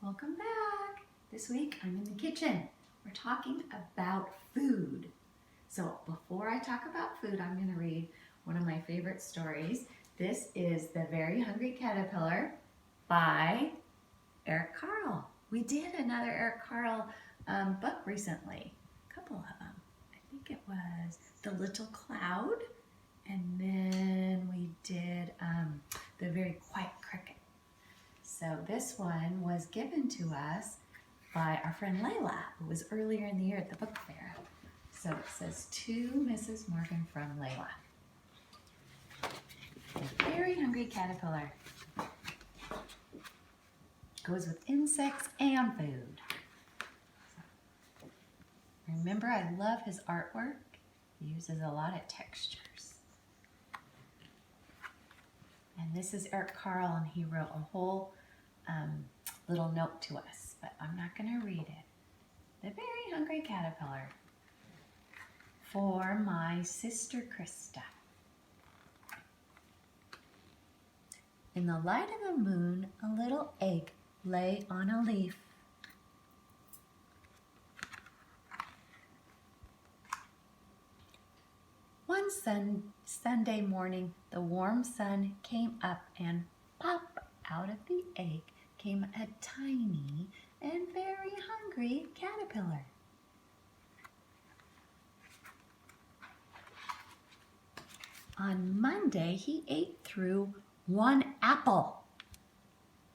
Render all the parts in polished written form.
Welcome back. This week I'm in the kitchen. We're talking about food. So before I talk about food, I'm going to read one of my favorite stories. This is The Very Hungry Caterpillar by Eric Carle. We did another Eric Carle book recently, a couple of them. I think it was The Little Cloud, and then we did The Very Quiet Cricket. So this one was given to us by our friend Layla, who was earlier in the year at the book fair. So it says, to Mrs. Morgan from Layla. A very hungry caterpillar. Goes with insects and food. Remember, I love his artwork. He uses a lot of textures. And this is Eric Carle, and he wrote a whole little note to us, but I'm not going to read it. The Very Hungry Caterpillar. For my sister Krista. In the light of the moon, a little egg lay on a leaf. One Sunday morning, the warm sun came up, and pop out of the egg came a tiny and very hungry caterpillar. On Monday, he ate through one apple,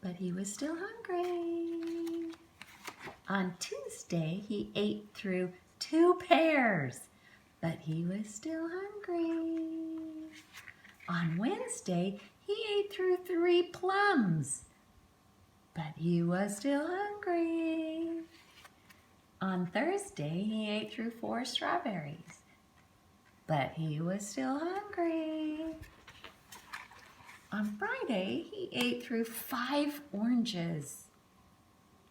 but he was still hungry. On Tuesday, he ate through 2 pears, but he was still hungry. On Wednesday, he ate through 3 plums, but he was still hungry. On Thursday, he ate through 4 strawberries, but he was still hungry. On Friday, he ate through 5 oranges,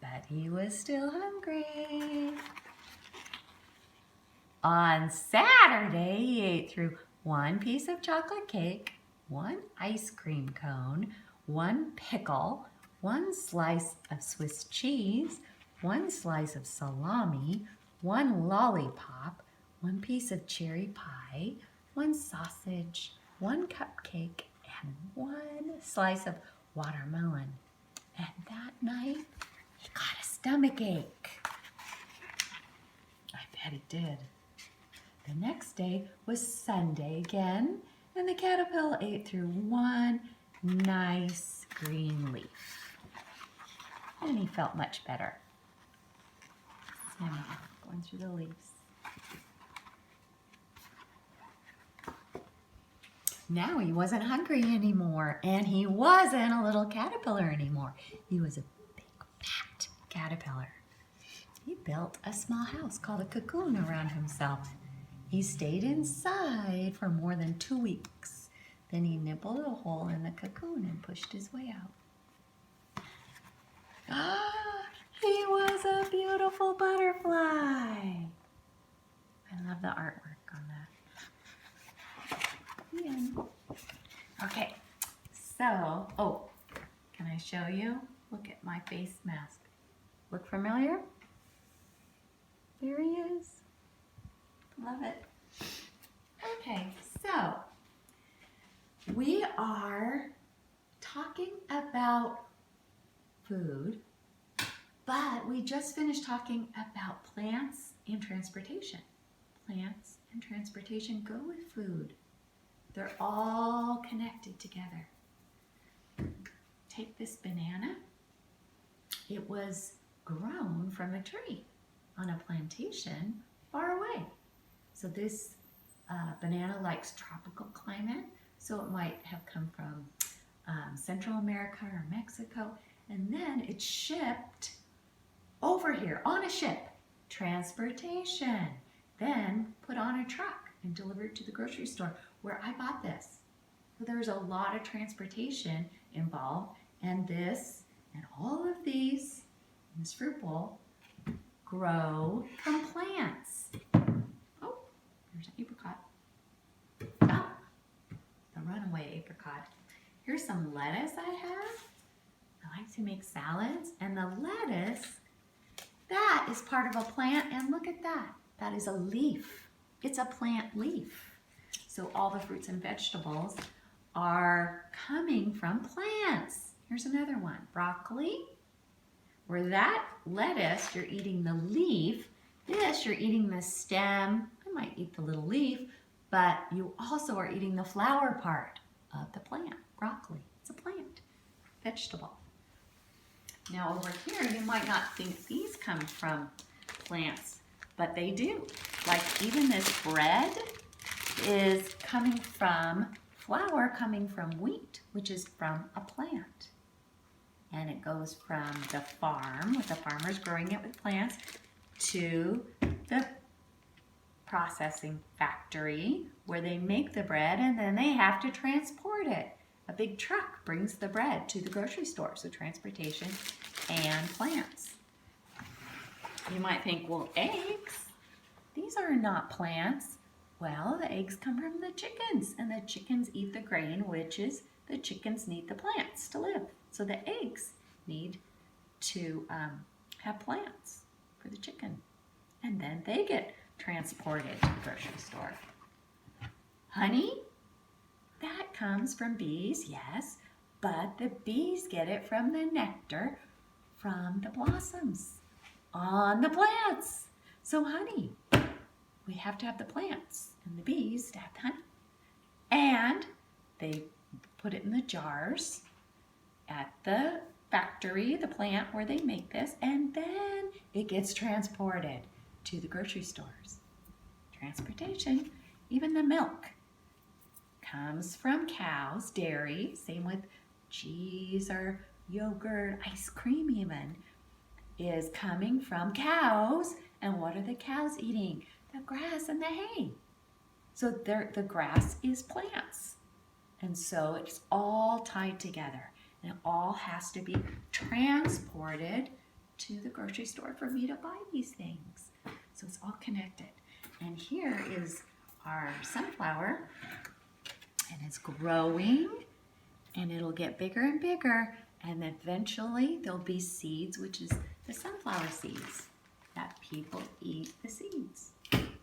but he was still hungry. On Saturday, he ate through 1 piece of chocolate cake, 1 ice cream cone, 1 pickle, 1 slice of Swiss cheese, 1 slice of salami, 1 lollipop, 1 piece of cherry pie, 1 sausage, 1 cupcake, and 1 slice of watermelon. And that night, he got a stomach ache. I bet he did. The next day was Sunday again, and the caterpillar ate through 1 nice green leaf. And he felt much better. Going through the leaves. Now he wasn't hungry anymore, and he wasn't a little caterpillar anymore. He was a big, fat caterpillar. He built a small house called a cocoon around himself. He stayed inside for more than 2 weeks. Then he nibbled a hole in the cocoon and pushed his way out. Ah, he was a beautiful butterfly. I love the artwork on that. The end. Okay, so, can I show you? Look at my face mask. Look familiar? There he is. Love it. Okay, so we are talking about food, but we just finished talking about plants and transportation. Plants and transportation go with food. They're all connected together. Take this banana. It was grown from a tree on a plantation far away. So this banana likes tropical climate, so it might have come from Central America or Mexico, and then it's shipped over here on a ship, transportation, then put on a truck and delivered to the grocery store where I bought this. So there's a lot of transportation involved, and this and all of these, this fruit bowl, grow from plants. Oh, there's an apricot. Oh, the runaway apricot. Here's some lettuce I have. like to make salads. And the lettuce, that is part of a plant. And look at that. That is a leaf. It's a plant leaf. So all the fruits and vegetables are coming from plants. Here's another one. Broccoli. Where that lettuce, you're eating the leaf. This, you're eating the stem. I might eat the little leaf, but you also are eating the flower part of the plant. Broccoli, it's a plant, vegetable. Now over here, you might not think these come from plants, but they do. Like even this bread is coming from flour coming from wheat, which is from a plant. And it goes from the farm, with the farmers growing it with plants, to the processing factory where they make the bread and then they have to transport it. A big truck brings the bread to the grocery store, so transportation and plants. You might think, well, eggs, these are not plants. Well, the eggs come from the chickens, and the chickens eat the grain, which is the chickens need the plants to live. So the eggs need to have plants for the chicken. And then they get transported to the grocery store. Honey, that comes from bees, yes, but the bees get it from the nectar from the blossoms on the plants. So honey, we have to have the plants and the bees to have the honey. And they put it in the jars at the factory, the plant where they make this, and then it gets transported to the grocery stores. Transportation, even the milk comes from cows, dairy, same with cheese or yogurt, ice cream even, is coming from cows. And what are the cows eating? The grass and the hay. So the grass is plants. And so it's all tied together. And it all has to be transported to the grocery store for me to buy these things. So it's all connected. And here is our sunflower. And it's growing. And it'll get bigger and bigger. And eventually there'll be seeds, which is the sunflower seeds, that people eat the seeds.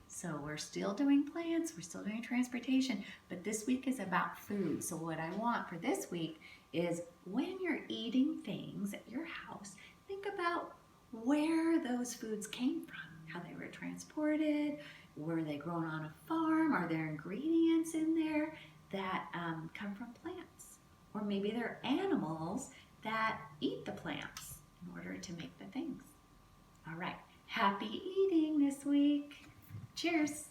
So we're still doing plants, we're still doing transportation, but this week is about food. So what I want for this week is when you're eating things at your house, think about where those foods came from, how they were transported, were they grown on a farm, are there ingredients in there that come from plants? Or maybe there are animals that eat the plants in order to make the things. All right, happy eating this week. Cheers.